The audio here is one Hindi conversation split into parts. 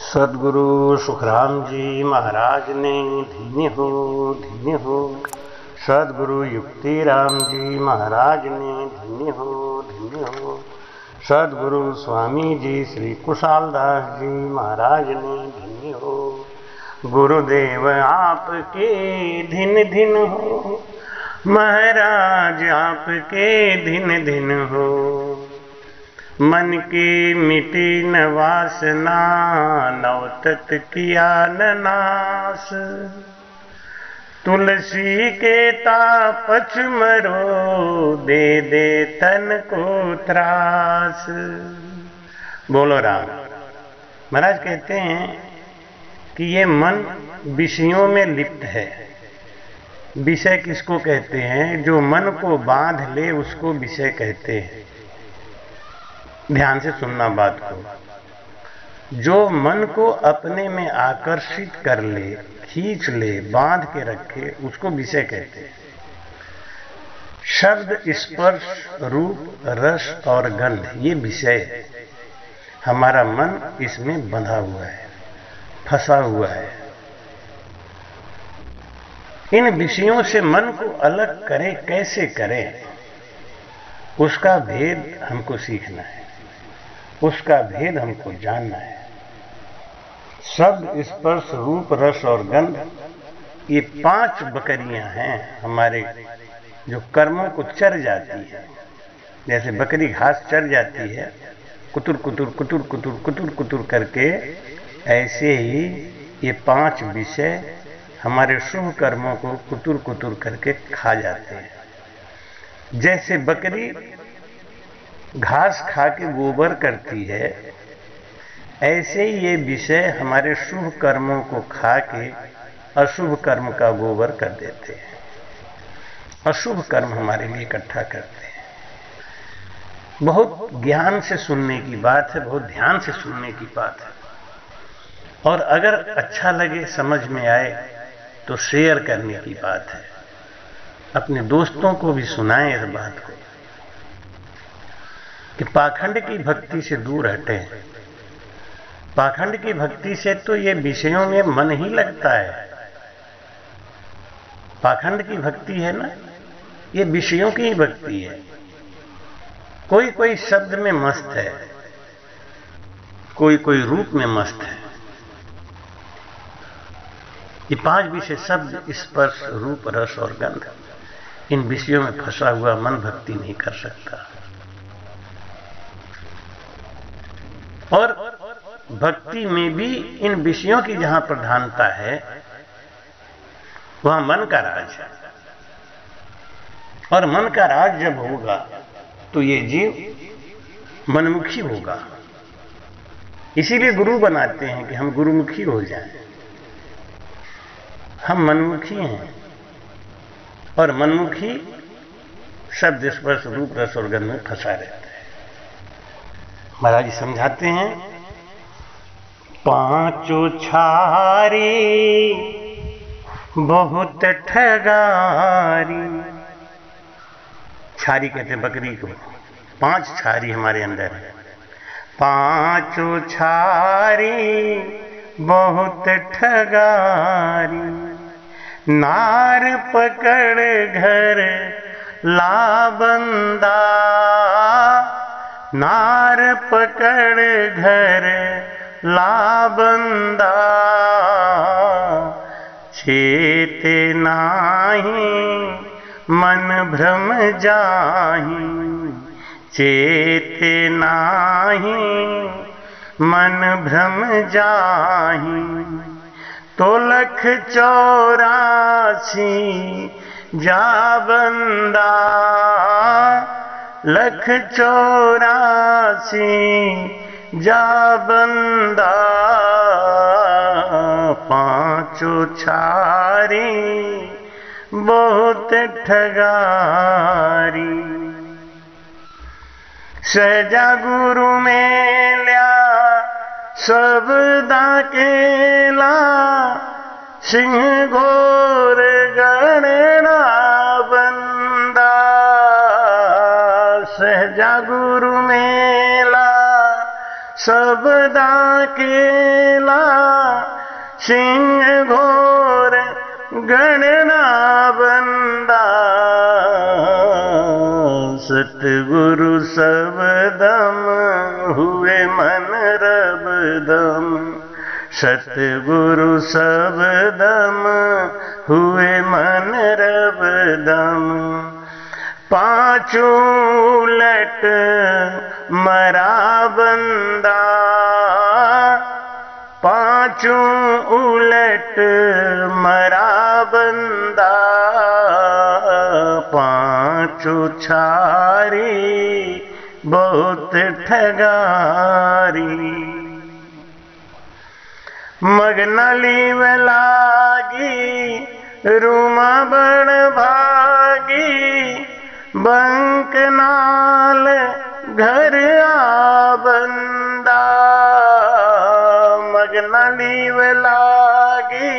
सदगुरु सुखराम जी महाराज ने धन्य हो। सदगुरु युक्तिराम जी महाराज ने धन्य हो। सदगुरु स्वामी जी श्री कुशालदास जी महाराज ने धन्य हो। गुरुदेव आपके धिन धिन हो, महाराज आपके धिन धिन हो। मन की मिटी न वासना, नवतत किया न नाश। तुलसी के तापच मरो, दे दे तन को त्रास। बोलो राम। महाराज कहते हैं कि ये मन विषयों में लिप्त है। विषय किसको कहते हैं? जो मन को बांध ले उसको विषय कहते हैं। ध्यान से सुनना बात को। जो मन को अपने में आकर्षित कर ले, खींच ले, बांध के रखे, उसको विषय कहते हैं। शब्द, स्पर्श, रूप, रस और गंध ये विषय है। हमारा मन इसमें बंधा हुआ है, फंसा हुआ है। इन विषयों से मन को अलग करें, कैसे करें? उसका भेद हमको सीखना है, उसका भेद हमको जानना है। शब्द, स्पर्श, रूप, रस और गंध ये 5 बकरियां हैं हमारे, जो कर्मों को चर जाती है। जैसे बकरी घास चर जाती है, कुतुर कुतुर कुतुर कुतुर कुतुर कुतुर करके, ऐसे ही ये 5 विषय हमारे शुभ कर्मों को कुतुर कुतुर करके खा जाते हैं। जैसे बकरी घास खा के गोबर करती है, ऐसे ही ये विषय हमारे शुभ कर्मों को खा के अशुभ कर्म का गोबर कर देते हैं। अशुभ कर्म हमारे लिए इकट्ठा करते हैं। बहुत ज्ञान से सुनने की बात है, बहुत ध्यान से सुनने की बात है। और अगर अच्छा लगे, समझ में आए तो शेयर करने की बात है। अपने दोस्तों को भी सुनाएं इस बात को कि पाखंड की भक्ति से दूर हटें। पाखंड की भक्ति से तो ये विषयों में मन ही लगता है। पाखंड की भक्ति है ना, ये विषयों की ही भक्ति है। कोई कोई शब्द में मस्त है, कोई कोई रूप में मस्त है। ये 5 विषय शब्द, स्पर्श, रूप, रस और गंध, इन विषयों में फंसा हुआ मन भक्ति नहीं कर सकता। और भक्ति में भी इन विषयों की जहां प्रधानता है, वहां मन का राज है। और मन का राज जब होगा तो ये जीव मनमुखी होगा। इसीलिए गुरु बनाते हैं कि हम गुरुमुखी हो जाएं। हम मनमुखी हैं, और मनमुखी शब्द, स्पर्श, रूप, रस और गंध में फंसा रहता है। महाराज जी समझाते हैं, 5 छारी बहुत ठगारी। छारी कहते हैं बकरी को। 5 छारी हमारे अंदर है। 5 छारी बहुत ठगारी, नार पकड़ घर ला बंदा। नार पकड़ घर ला बंदा, चेते नाही मन भ्रम जाहि। चेते नाही मन भ्रम जाहि, तो 1,84 जा बंदा। 1,84 जा बंदा, 5 छारी बहुत ठगारी। सहजा गुरु में ल्या सब दाकेला, सिंह घोर गणना बंदा। सहजा गुरु मेला सब अकेला सिंह घोर गणना बंदा, सतगुरु सबदम हुए मन रबदम, सतगुरु सबदम हुए मन रबदम। पांचों उलट मरा बंदा, पांचों उलट मरा बंदा, पांचों छारी बहुत ठगारी। मगनली में लागी रूमा बड़ भागी, बंक नाल घर आ बंदा, मगनली में लागी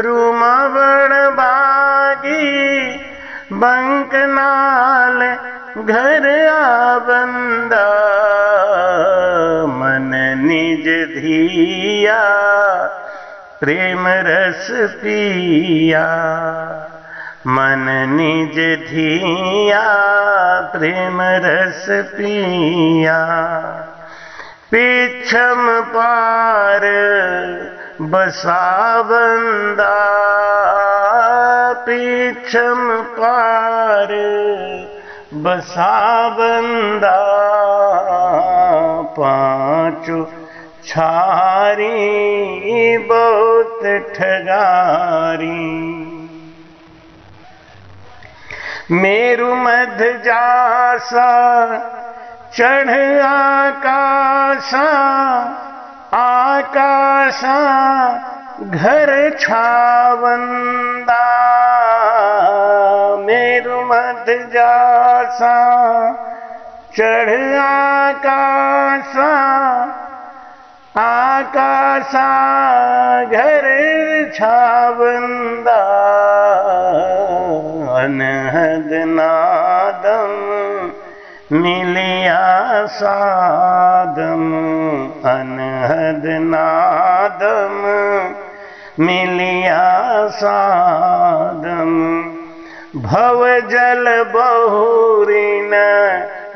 रूमा बड़ भागी, बंक नाल घर आ बंदा। मन निज धिया प्रेम रस पिया, मन निज धिया प्रेम रस पिया। पिछम पार बसा बंदा, पिछम पार बसा बंदा, पांचों छारी बहुत ठगारी। मेरु मध्य जासा चढ़ आकाशा, आकाशा घर छावंदा, मेरु मध्य जासा चढ़ आकाशा, आकाशा घर छावंदा। अनहद नादम मिलिया सादम, अनहद नादम मिलिया सादम। भव जल बहुरीन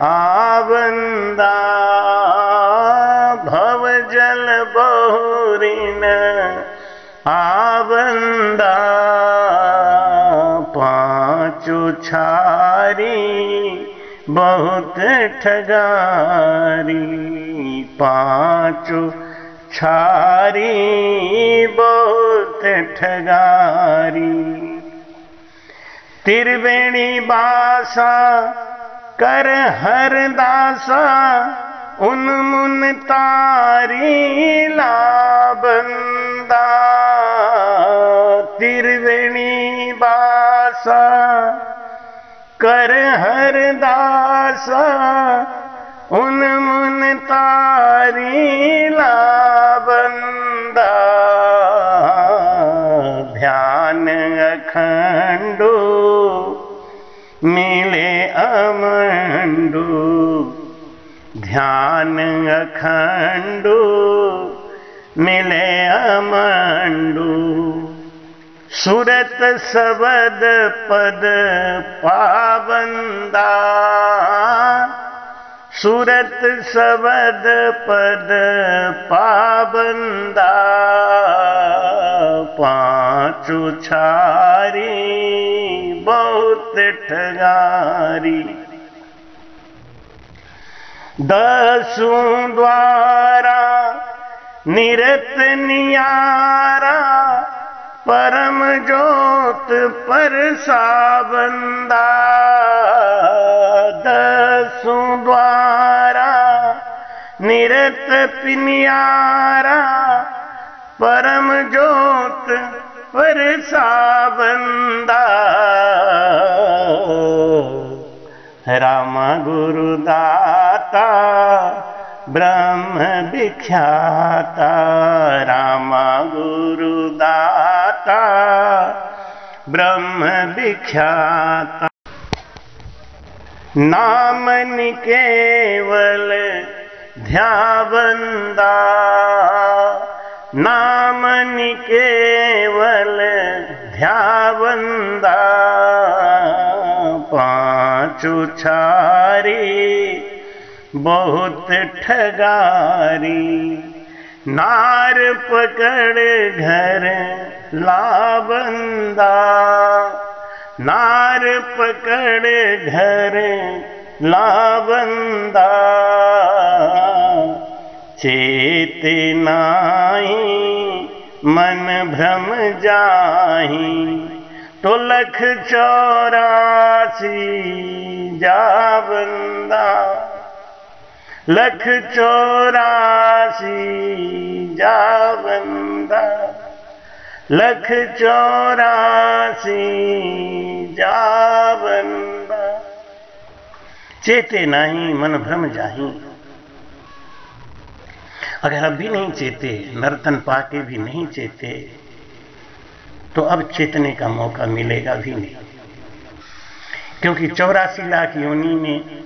आवंदा, भव जल बहुरीन आवंदा, पांचों छारी बहुत ठगारी, पांचों छारी बहुत ठगारी। त्रिवेणी बासा कर हर दासा, उन्मुन तारी लाबंदा, त्रिवेणी बासा कर हर दासा, उन्मुन तारी लाबंदा। ध्यान अखंडो मिले अमंडो, ध्यान अखंडो मिले अमंडो। सुरत सबद पद पाबंदा, सुरत सबद पद पाबंदा, पांचों छारी बहुत ठगारी। दसों द्वारा निरत नियारा, परम ज्योत पर साबंदा। दसों द्वारा निरत पिनियारा, परम ज्योत पर साबंदा। राम गुरु दाता ब्रह्म विख्याता, राम गुरु दाता ब्रह्म विख्याता। नाम निकेवल ध्यावंदा नामनि केवल ध्यावंदा पांचु छारी बहुत ठगारी नार पकड़ घर लाबंदा नार पकड़ घर लाबंदा चेतनाई मन भ्रम जाही तो 184 जावंदा 184 जावंदा 184 जावंदा चेते नाही मन भ्रम जाही। अगर अब भी नहीं चेते, नर्तन पाके भी नहीं चेते, तो अब चेतने का मौका मिलेगा भी नहीं, क्योंकि 84 लाख योनि में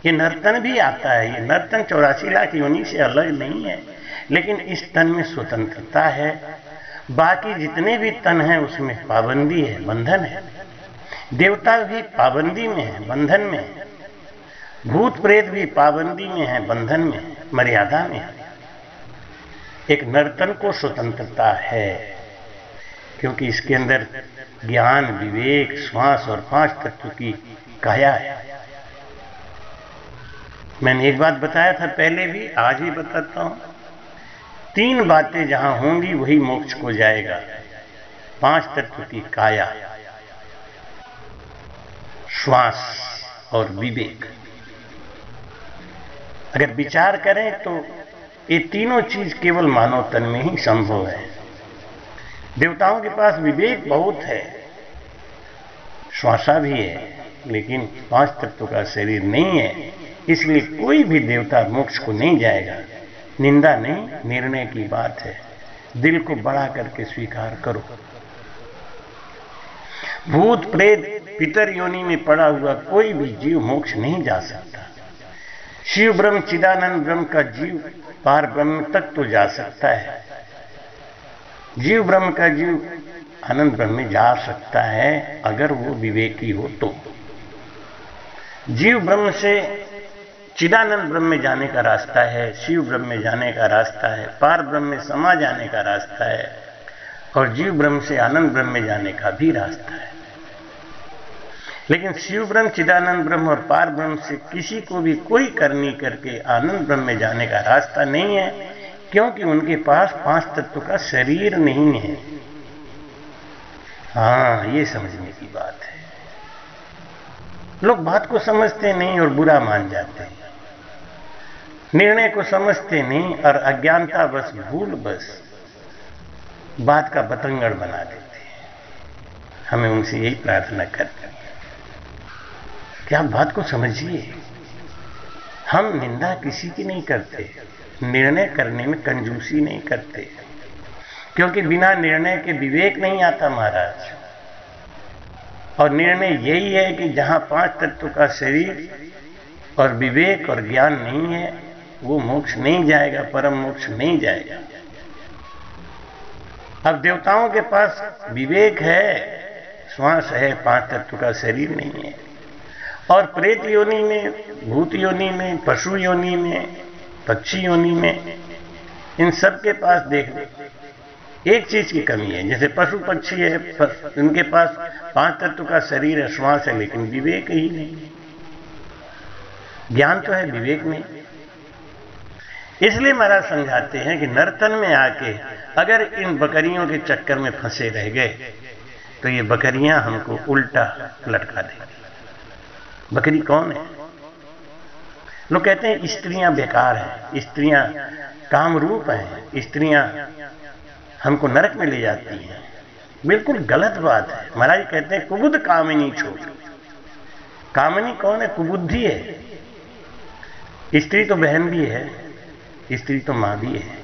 ये नर्तन भी आता है। ये नर्तन 84 लाख योनि से अलग नहीं है, लेकिन इस तन में स्वतंत्रता है। बाकी जितने भी तन हैं उसमें पाबंदी है, बंधन है। देवता भी पाबंदी में है, बंधन में है। भूत प्रेत भी पाबंदी में है, बंधन में है, मर्यादा में है। एक नर्तन को स्वतंत्रता है, क्योंकि इसके अंदर ज्ञान, विवेक, श्वास और 5 तत्व की काया है। मैंने एक बात बताया था पहले भी, आज भी बताता हूं। 3 बातें जहां होंगी वही मोक्ष को जाएगा। 5 तत्व की काया, श्वास और विवेक। अगर विचार करें तो ये तीनों चीज केवल मानव तन में ही संभव है। देवताओं के पास विवेक बहुत है, श्वासा भी है, लेकिन 5 तत्व का शरीर नहीं है, इसलिए कोई भी देवता मोक्ष को नहीं जाएगा। निंदा नहीं, निर्णय की बात है। दिल को बड़ा करके स्वीकार करो। भूत प्रेत पितर योनि में पड़ा हुआ कोई भी जीव मोक्ष नहीं जा सकता। शिव ब्रह्म चिदानंद ब्रह्म का जीव पार ब्रह्म तक तो जा सकता है। जीव ब्रह्म का जीव आनंद ब्रह्म में जा सकता है, अगर वो विवेकी हो तो। जीव ब्रह्म से चिदानंद ब्रह्म में जाने का रास्ता है, शिव ब्रह्म में जाने का रास्ता है, पार ब्रह्म में समा जाने का रास्ता है, और जीव ब्रह्म से आनंद ब्रह्म में जाने का भी रास्ता है। लेकिन शिव ब्रह्म, चिदानंद ब्रह्म और पार ब्रह्म से किसी को भी कोई करनी करके आनंद ब्रह्म में जाने का रास्ता नहीं है, क्योंकि उनके पास 5 तत्व का शरीर नहीं है। हाँ, ये समझने की बात है। लोग बात को समझते नहीं और बुरा मान जाते हैं, निर्णय को समझते नहीं और अज्ञानता बस, भूल बस बात का बतंगड़ बना देते हैं। हमें उनसे यही प्रार्थना करते हैं कि आप बात को समझिए। हम निंदा किसी की नहीं करते, निर्णय करने में कंजूसी नहीं करते, क्योंकि बिना निर्णय के विवेक नहीं आता महाराज। और निर्णय यही है कि जहां 5 तत्व का शरीर और विवेक और ज्ञान नहीं है, वो मोक्ष नहीं जाएगा, परम मोक्ष नहीं जाएगा। अब देवताओं के पास विवेक है, श्वास है, 5 तत्व का शरीर नहीं है। और प्रेत योनि में, भूत योनि में, पशु योनि में, पक्षी योनि में, इन सब के पास देख लो एक चीज की कमी है। जैसे पशु पक्षी है, उनके पास 5 तत्व का शरीर है, श्वास है, लेकिन विवेक ही नहीं। ज्ञान तो है, विवेक नहीं। इसलिए महाराज समझाते हैं कि नर्तन में आके अगर इन बकरियों के चक्कर में फंसे रह गए तो ये बकरियां हमको उल्टा लटका देंगी। बकरी कौन है? लोग कहते हैं स्त्रियां बेकार हैं, स्त्रियां कामरूप हैं, स्त्रियां हमको नरक में ले जाती हैं। बिल्कुल गलत बात है। महाराज कहते हैं कुबुद्ध कामिनी छोड़। कामिनी कौन है? कुबुद्धि है। स्त्री तो बहन भी है, स्त्री तो मां भी है,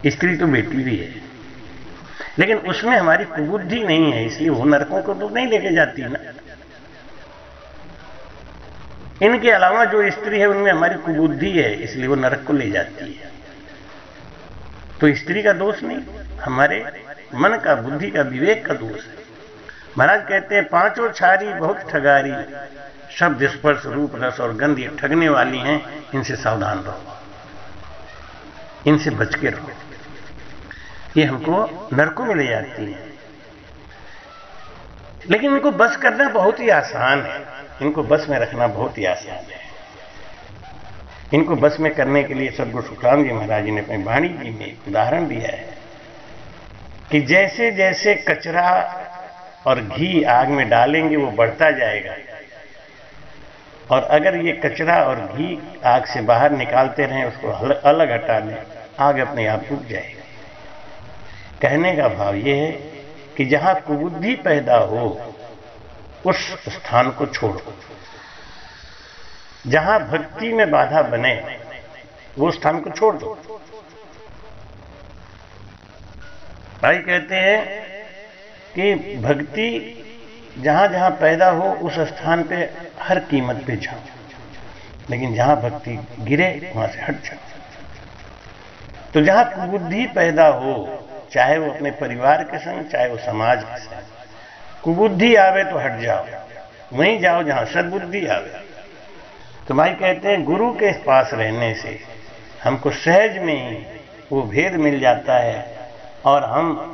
स्त्री तो बेटी भी है, लेकिन उसमें हमारी कुबुद्धि नहीं है, इसलिए वो नरकों को तो नहीं लेके जाती ना। इनके अलावा जो स्त्री है उनमें हमारी कुबुद्धि है, इसलिए वो नरक को ले जाती है। तो स्त्री का दोष नहीं, हमारे मन का, बुद्धि का, विवेक का दोष है। महाराज कहते हैं पांचों छारी बहुत ठगारी, शब्द, स्पर्श, रूप, रस और गंध ये ठगने वाली हैं, इनसे सावधान रहो, इनसे बच के रहो, ये हमको नरकों में ले जाती हैं। लेकिन इनको बस करना बहुत ही आसान है, इनको बस में रखना बहुत ही आसान है। इनको बस में करने के लिए सद्गुरु सुखराम जी महाराज जी ने अपनी वाणी जी में एक उदाहरण दिया है कि जैसे जैसे कचरा और घी आग में डालेंगे वो बढ़ता जाएगा, और अगर ये कचरा और घी आग से बाहर निकालते रहें, उसको अलग हटा दें, आग अपने आप बुझ जाएगी। कहने का भाव ये है कि जहां कुबुद्धि पैदा हो उस स्थान को छोड़ो, जहां भक्ति में बाधा बने वो स्थान को छोड़ दो। भाई कहते हैं कि भक्ति जहां जहां पैदा हो उस स्थान पे हर कीमत पे जाओ, लेकिन जहां भक्ति गिरे वहां से हट जाओ। तो जहां कुबुद्धि पैदा हो, चाहे वो अपने परिवार के संग, चाहे वो समाज के संग, कुबुद्धि आवे तो हट जाओ, वहीं जाओ जहां सद्बुद्धि आवे। तो भाई कहते हैं गुरु के पास रहने से हमको सहज में ही वो भेद मिल जाता है, और हम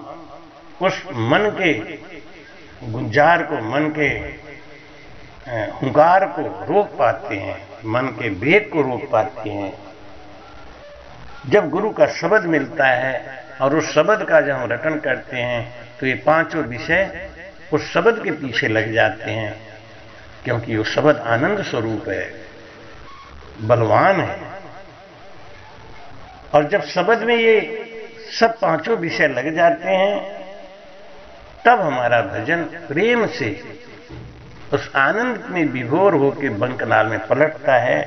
उस मन के गुंजार को, मन के हुंकार को रोक पाते हैं, मन के वेग को रोक पाते हैं। जब गुरु का शब्द मिलता है और उस शब्द का जब हम रटन करते हैं तो ये पांचों विषय उस शब्द के पीछे लग जाते हैं, क्योंकि वो शब्द आनंद स्वरूप है, बलवान है। और जब शब्द में ये सब पांचों विषय लग जाते हैं तब हमारा भजन प्रेम से उस आनंद में विभोर होकर बंकनाल में पलटता है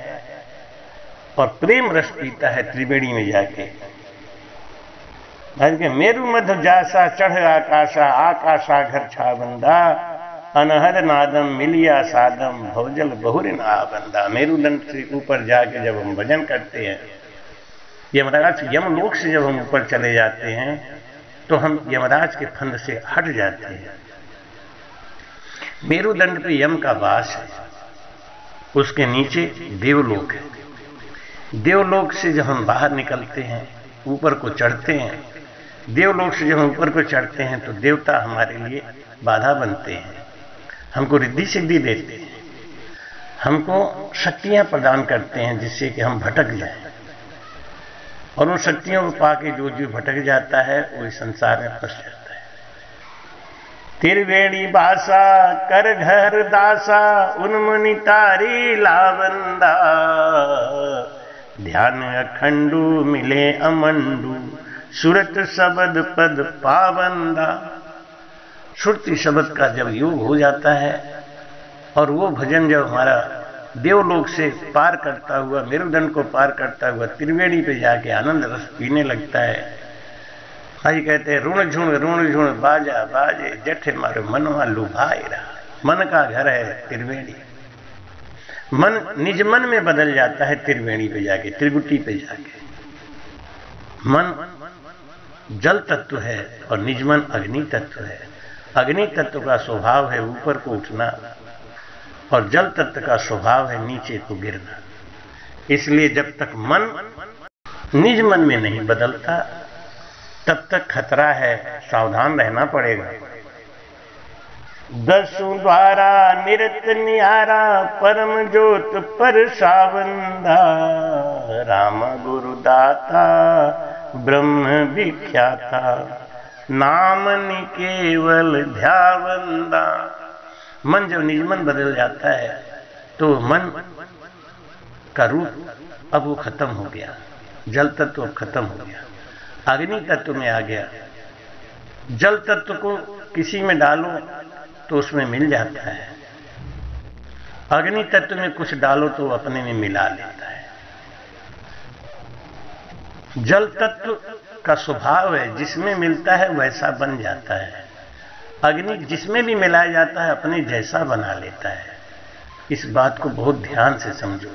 और प्रेम रस पीता है त्रिवेणी में जाके। मेरु मध्य जासा चढ़ आकाशा, आकाशा घर छाबंदा, अनहद नादम मिलिया सादम, भवजल बहुरिन आबंदा। मेरुदंड से ऊपर जाके जब हम भजन करते हैं, यमराज यमलोक से जब हम ऊपर चले जाते हैं तो हम यमराज के फंद से हट जाते हैं। मेरुदंड पे यम का वास है, उसके नीचे देवलोक है। देवलोक से जब हम बाहर निकलते हैं, ऊपर को चढ़ते हैं, देवलोक से जब हम ऊपर को चढ़ते हैं तो देवता हमारे लिए बाधा बनते हैं, हमको रिद्धि सिद्धि देते हैं, हमको शक्तियां प्रदान करते हैं जिससे कि हम भटक जाएं। और उन शक्तियों को पाके जो जीव भटक जाता है वो इस संसार में फंस जाता है। त्रिवेणी बासा कर घर दासा, उन्मुनि तारी लावंदा, ध्यान अखंडू मिले अमंडू, सुरत शब्द पद पावंदा। श्रुति शब्द का जब योग हो जाता है और वो भजन जब हमारा देवलोक से पार करता हुआ, मेरुदंड को पार करता हुआ त्रिवेणी पे जाके आनंद रस पीने लगता है। भाई कहते हैं ऋण झुण बाजा बाजे, जठे मारो मनवा लुभाए रहा। मन का घर है त्रिवेणी, मन निज मन में बदल जाता है त्रिवेणी पे जाके, त्रिगुटी पे जाके। मन जल तत्व है और निज मन अग्नि तत्व है। अग्नि तत्व का स्वभाव है ऊपर को उठना और जल तत्व का स्वभाव है नीचे को गिरना। इसलिए जब तक मन निज मन में नहीं बदलता तब तक खतरा है, सावधान रहना पड़ेगा। दसों द्वारा निरत निहारा, परम ज्योत पर सावंदा, राम गुरु दाता ब्रह्म विख्याता, नाम नि केवल ध्यावंदा। मन जब निज मन बदल जाता है तो मन का रूप अब वो खत्म हो गया, जल तत्व अब खत्म हो गया, अग्नि तत्व में आ गया। जल तत्व को किसी में डालो तो उसमें मिल जाता है, अग्नि तत्व में कुछ डालो तो अपने में मिला लेता है। जल तत्व का स्वभाव है, जिसमें मिलता है वैसा बन जाता है। अग्नि जिसमें भी मिलाया जाता है अपने जैसा बना लेता है। इस बात को बहुत ध्यान से समझो।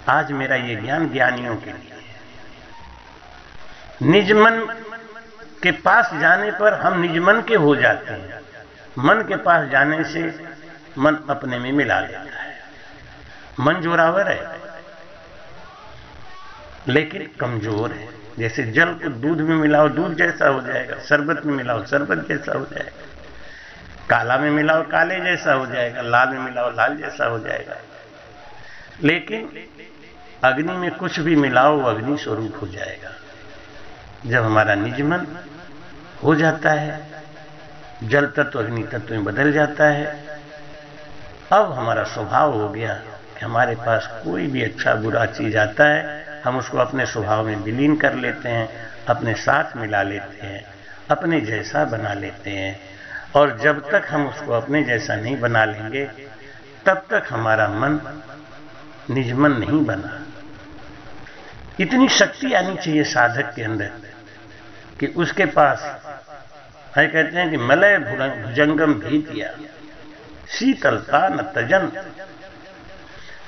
आज मेरा ये ज्ञान ज्ञानियों के लिए है। निज मन के पास जाने पर हम निज मन के हो जाते हैं। मन के पास जाने से मन अपने में मिला लेता है। मन जोरावर है लेकिन कमजोर है। जैसे जल को दूध में मिलाओ दूध जैसा हो जाएगा, शरबत में मिलाओ शरबत जैसा हो जाएगा, काला में मिलाओ काले जैसा हो जाएगा, लाल में मिलाओ लाल जैसा हो जाएगा। लेकिन अग्नि में कुछ भी मिलाओ वो अग्नि स्वरूप हो जाएगा। जब हमारा निज मन हो जाता है, जल तत्व अग्नि तत्व में बदल जाता है, अब हमारा स्वभाव हो गया कि हमारे पास कोई भी अच्छा बुरा चीज आता है हम उसको अपने स्वभाव में विलीन कर लेते हैं, अपने साथ मिला लेते हैं, अपने जैसा बना लेते हैं। और जब तक हम उसको अपने जैसा नहीं बना लेंगे तब तक हमारा मन निज मन नहीं बना। इतनी शक्ति आनी चाहिए साधक के अंदर कि उसके पास है, कहते हैं कि मलय भुजंगम भीतिया शीतलता न तजन।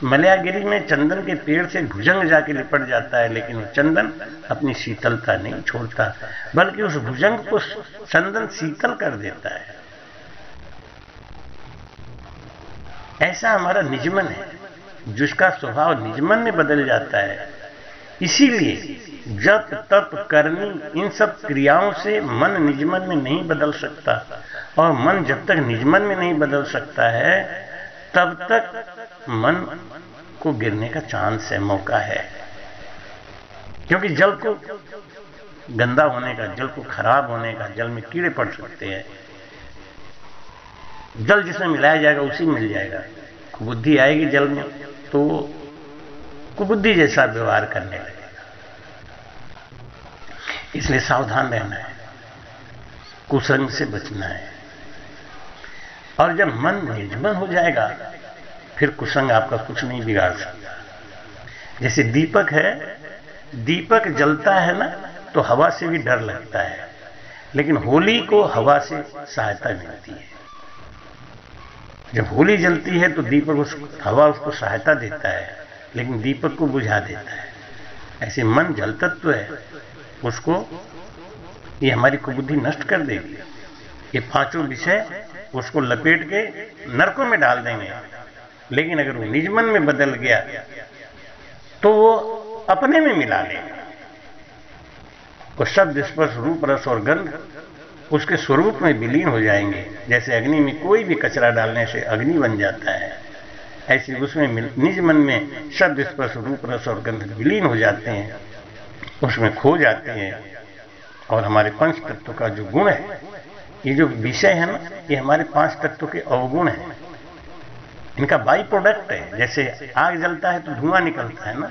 मलयागिरी में चंदन के पेड़ से भुजंग जाके लिपट जाता है लेकिन वो चंदन अपनी शीतलता नहीं छोड़ता, बल्कि उस भुजंग को चंदन शीतल कर देता है। ऐसा हमारा निजमन है, जिसका स्वभाव निजमन में बदल जाता है। इसीलिए जप तप करनी इन सब क्रियाओं से मन निजमन में नहीं बदल सकता, और मन जब तक निजमन में नहीं बदल सकता है तब तक मन को गिरने का चांस है, मौका है। क्योंकि जल को गंदा होने का, जल को खराब होने का, जल में कीड़े पड़ सकते हैं। जल जिसमें मिलाया जाएगा उसी में मिल जाएगा। कुबुद्धि आएगी जल में तो कुबुद्धि जैसा व्यवहार करने लगेगा। इसलिए सावधान रहना है, कुसंग से बचना है। और जब मन निर्मल हो जाएगा फिर कुसंग आपका कुछ नहीं बिगाड़ सकता। जैसे दीपक है, दीपक जलता है ना तो हवा से भी डर लगता है, लेकिन होली को हवा से सहायता मिलती है। जब होली जलती है तो दीपक हवा उसको सहायता देता है, लेकिन दीपक को बुझा देता है। ऐसे मन जल तत्व है, उसको ये हमारी कुबुद्धि नष्ट कर देगी। ये पांचों विषय उसको लपेट के नरकों में डाल देंगे। लेकिन अगर वो निजमन में बदल गया तो वो अपने में मिला लेगा। वो शब्द स्पर्श रूप रस और गंध उसके स्वरूप में विलीन हो जाएंगे। जैसे अग्नि में कोई भी कचरा डालने से अग्नि बन जाता है, ऐसे उसमें निज मन में शब्द स्पर्श रूप रस और गंध विलीन हो जाते हैं, उसमें खो जाते हैं। और हमारे पंच तत्व का जो गुण है, ये जो विषय है ना, ये हमारे पांच तत्वों के अवगुण है, इनका बाई प्रोडक्ट है। जैसे आग जलता है तो धुआं निकलता है ना,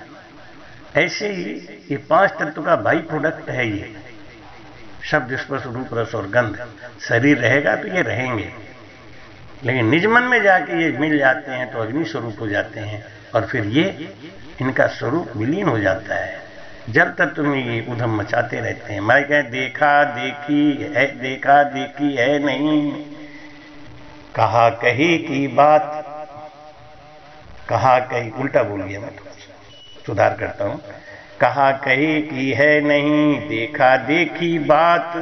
ऐसे ही ये पांच तत्व का बाई प्रोडक्ट है। ये शब्द स्पर्श रूप रस और गंध। शरीर रहेगा तो ये रहेंगे, लेकिन निजमन में जाके ये मिल जाते हैं तो अग्नि स्वरूप हो जाते हैं, और फिर ये इनका स्वरूप विलीन हो जाता है। जल तत्व में ये उधम मचाते रहते हैं। मैं कहें देखा देखी है नहीं, कहा कही की बात, कहा कही उल्टा बोल गया, मैं सुधार करता हूं। कहा कही की है नहीं, देखा देखी बात,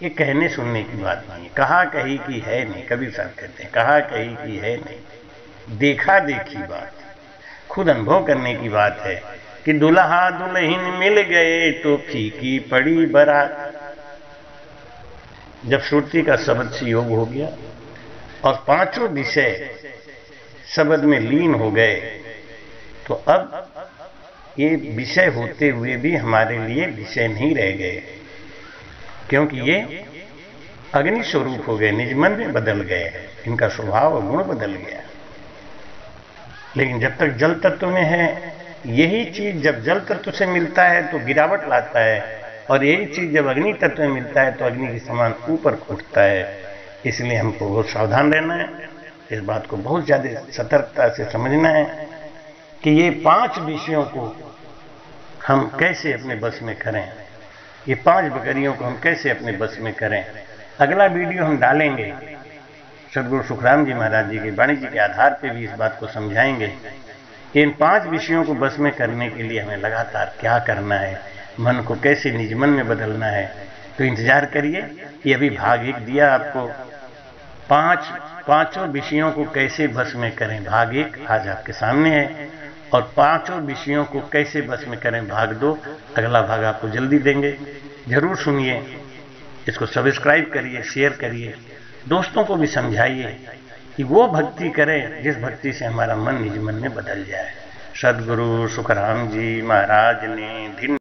ये कहने सुनने की बात नहीं है। कहा कही की है नहीं, कबीर साहब कहते हैं कहा कही की है नहीं, देखा देखी बात, खुद अनुभव करने की बात है कि दुल्हा दुल्हन मिल गए तो फीकी पड़ी बारात। जब श्रुति का शब्द से योग हो गया और पांचों विषय शब्द में लीन हो गए, तो अब ये विषय होते हुए भी हमारे लिए विषय नहीं रह गए, क्योंकि ये अग्नि स्वरूप हो गए, निजमन में बदल गए, इनका स्वभाव और गुण बदल गया। लेकिन जब तक जल तत्व में है, यही चीज जब जल तत्व से मिलता है तो गिरावट लाता है, और यही चीज जब अग्नि तत्व में मिलता है तो अग्नि के समान ऊपर उठता है। इसलिए हमको बहुत सावधान रहना है, इस बात को बहुत ज्यादा सतर्कता से समझना है कि ये पांच विषयों को हम कैसे अपने बस में करें, ये पांच बकरियों को हम कैसे अपने बस में करें। अगला वीडियो हम डालेंगे सदगुरु सुखराम जी महाराज जी की वाणी जी के आधार पे भी इस बात को समझाएंगे। इन 5 विषयों को बस में करने के लिए हमें लगातार क्या करना है, मन को कैसे निज मन में बदलना है। तो इंतजार करिए, ये अभी भाग 1 दिया आपको। पांचों विषयों को कैसे बस में करें, भाग 1 आज आपके सामने है। और 5 विषयों को कैसे बस में करें, भाग 2 अगला भाग आपको जल्दी देंगे। जरूर सुनिए, इसको सब्सक्राइब करिए, शेयर करिए, दोस्तों को भी समझाइए कि वो भक्ति करें जिस भक्ति से हमारा मन निज मन में बदल जाए। सदगुरु सुखराम जी महाराज ने